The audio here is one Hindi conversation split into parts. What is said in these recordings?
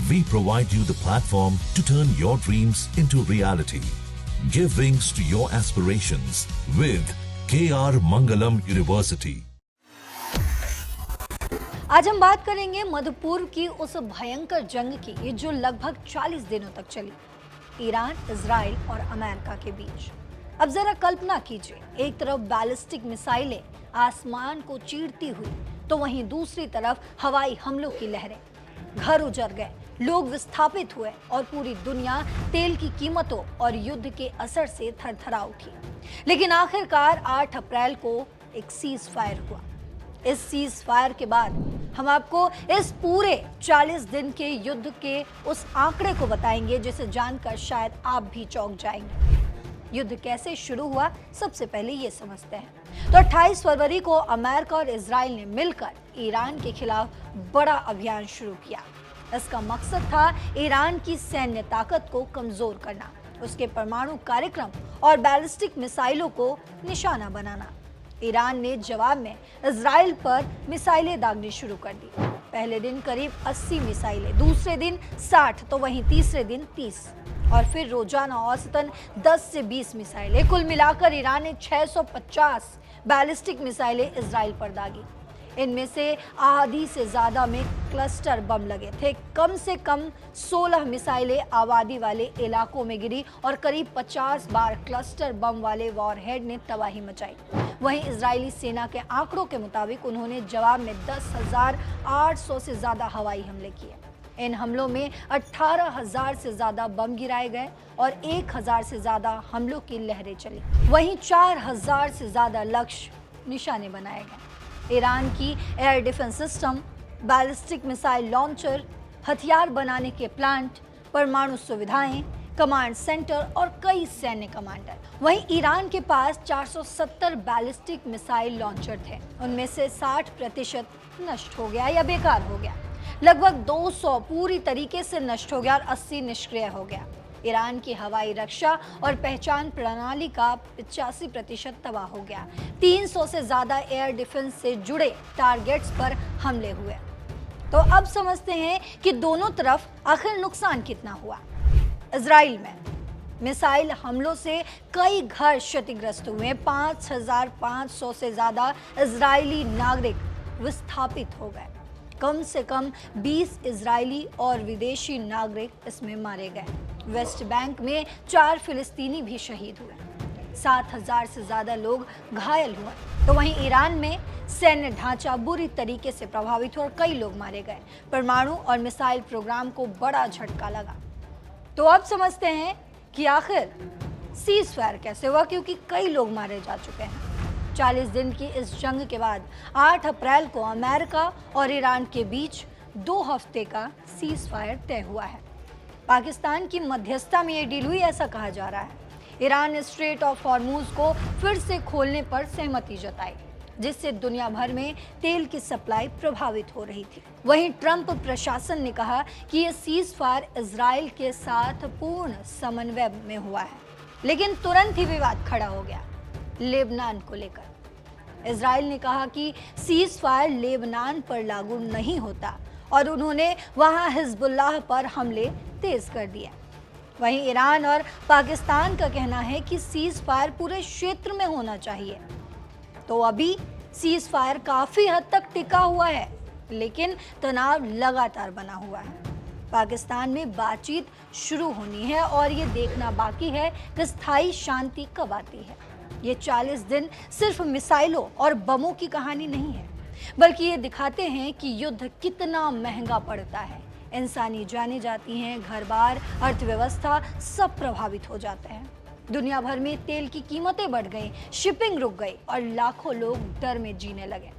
We provide you the platform to turn your dreams into reality. Give wings to your aspirations with KR Mangalam University. आज हम बात करेंगे मध्यपूर्व की उस भयंकर जंग की जो लगभग 40 दिनों तक चली, ईरान, इजराइल और अमेरिका के बीच। अब जरा कल्पना कीजिए, एक तरफ बैलिस्टिक मिसाइलें आसमान को चीरती हुई, तो वहीं दूसरी तरफ हवाई हमलों की लहरें। घर उजड़ गए, लोग विस्थापित हुए और पूरी दुनिया तेल की कीमतों और युद्ध के असर से थरथरा उठी। लेकिन आखिरकार 8 अप्रैल को एक सीज फायर हुआ। इस सीज फायर के बाद हम आपको इस पूरे 40 दिन के युद्ध के उस आंकड़े को बताएंगे जिसे जानकर शायद आप भी चौंक जाएंगे। युद्ध कैसे शुरू हुआ, सबसे पहले ये समझते हैं। तो 28 फरवरी को अमेरिका और इजराइल ने मिलकर ईरान के खिलाफ बड़ा अभियान शुरू किया। इसका मकसद था ईरान की सैन्य ताकत को कमजोर करना, उसके परमाणु कार्यक्रम और बैलिस्टिक मिसाइलों को निशाना बनाना। ईरान ने जवाब में इजराइल पर मिसाइलें दागनी शुरू कर दी। पहले दिन करीब 80 मिसाइलें, दूसरे दिन 60, तो वहीं तीसरे दिन 30 और फिर रोजाना औसतन 10 से 20 मिसाइलें। कुल मिलाकर ईरान ने 650 बैलिस्टिक मिसाइलें इजराइल पर दागी। इनमें से आधी से ज्यादा में क्लस्टर बम लगे थे। कम से कम 16 मिसाइलें आबादी वाले इलाकों में गिरी और करीब 50 बार क्लस्टर बम वाले वॉरहेड ने तबाही मचाई। वहीं इजरायली सेना के आंकड़ों के मुताबिक उन्होंने जवाब में 10,800 से ज्यादा हवाई हमले किए। इन हमलों में 18,000 से ज्यादा बम गिराए गए और 1,000 से ज्यादा हमलों की लहरें चली। वहीं 4,000 से ज्यादा लक्ष्य निशाने बनाए गए। ईरान की air defence system, ballistic missile launcher, हथियार बनाने के प्लांट, परमाणु सुविधाएं, कमांड सेंटर और कई सैन्य कमांडर। वहीं ईरान के पास 470 बैलिस्टिक मिसाइल लॉन्चर थे। उनमें से 60% नष्ट हो गया या बेकार हो गया। लगभग 200 पूरी तरीके से नष्ट हो गया और 80 निष्क्रिय हो गया। ईरान की हवाई रक्षा और पहचान प्रणाली का 85% तबाह हो गया। 300 से ज्यादा एयर डिफेंस से जुड़े टारगेट्स पर हमले हुए। तो अब समझते हैं कि दोनों तरफ आखिर नुकसान कितना हुआ। इजराइल में मिसाइल हमलों से कई घर क्षतिग्रस्त हुए। 5,500 से ज्यादा इजरायली नागरिक विस्थापित हो गए। कम से कम 20 इजरायली और विदेशी नागरिक इसमें मारे गए। वेस्ट बैंक में 4 फिलिस्तीनी भी शहीद हुए। 7,000 से ज्यादा लोग घायल हुए। तो वहीं ईरान में सैन्य ढांचा बुरी तरीके से प्रभावित हुआ और कई लोग मारे गए। परमाणु और मिसाइल प्रोग्राम को बड़ा झटका लगा। तो अब समझते हैं कि आखिर सीज फायर कैसे हुआ, क्योंकि कई लोग मारे जा चुके हैं। 40 दिन की इस जंग के बाद 8 अप्रैल को अमेरिका और ईरान के बीच 2 हफ्ते का सीज फायर तय हुआ है। पाकिस्तान की मध्यस्थता में ये डील हुई, ऐसा कहा जा रहा है। ईरान ने स्ट्रेट ऑफ हॉर्मूज को फिर से खोलने पर सहमति जताई, जिससे दुनिया भर में तेल की सप्लाई प्रभावित हो रही थी। वहीं ट्रंप प्रशासन ने कहा कि यह सीज फायर इजराइल के साथ पूर्ण समन्वय में हुआ है, लेकिन तुरंत ही विवाद खड़ा हो गया लेबनान को लेकर। इजराइल ने कहा कि सीज फायर लेबनान पर लागू नहीं होता और उन्होंने वहां हिजबुल्लाह पर हमले तेज कर दिए। वहीं ईरान और पाकिस्तान का कहना है कि सीज फायर पूरे क्षेत्र में होना चाहिए। तो अभी सीज फायर काफी हद तक टिका हुआ है, लेकिन तनाव लगातार बना हुआ है। पाकिस्तान में बातचीत शुरू होनी है और ये देखना बाकी है कि स्थायी शांति कब आती है। ये 40 दिन सिर्फ मिसाइलों और बमों की कहानी नहीं है, बल्कि ये दिखाते हैं कि युद्ध कितना महंगा पड़ता है। इंसानी जानें जाती हैं, घर-बार, अर्थव्यवस्था सब प्रभावित हो जाते हैं। दुनिया भर में तेल की कीमतें बढ़ गई, शिपिंग रुक गई और लाखों लोग डर में जीने लगे।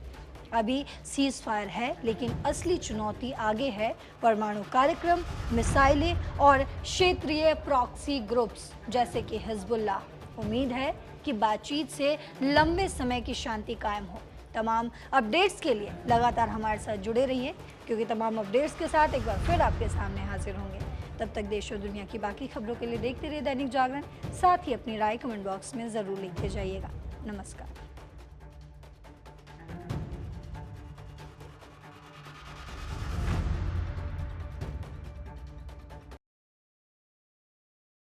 अभी सीज फायर है, लेकिन असली चुनौती आगे है। परमाणु कार्यक्रम, मिसाइलें और क्षेत्रीय प्रॉक्सी ग्रुप्स जैसे कि हिजबुल्लाह। उम्मीद है कि बातचीत से लंबे समय की शांति कायम हो। तमाम अपडेट्स के लिए लगातार हमारे साथ जुड़े रहिए, क्योंकि तमाम अपडेट्स के साथ एक बार फिर आपके सामने हाजिर होंगे। तब तक देश और दुनिया की बाकी खबरों के लिए देखते रहिए दैनिक जागरण। साथ ही अपनी राय कमेंट बॉक्स में ज़रूर लिखते जाइएगा। नमस्कार।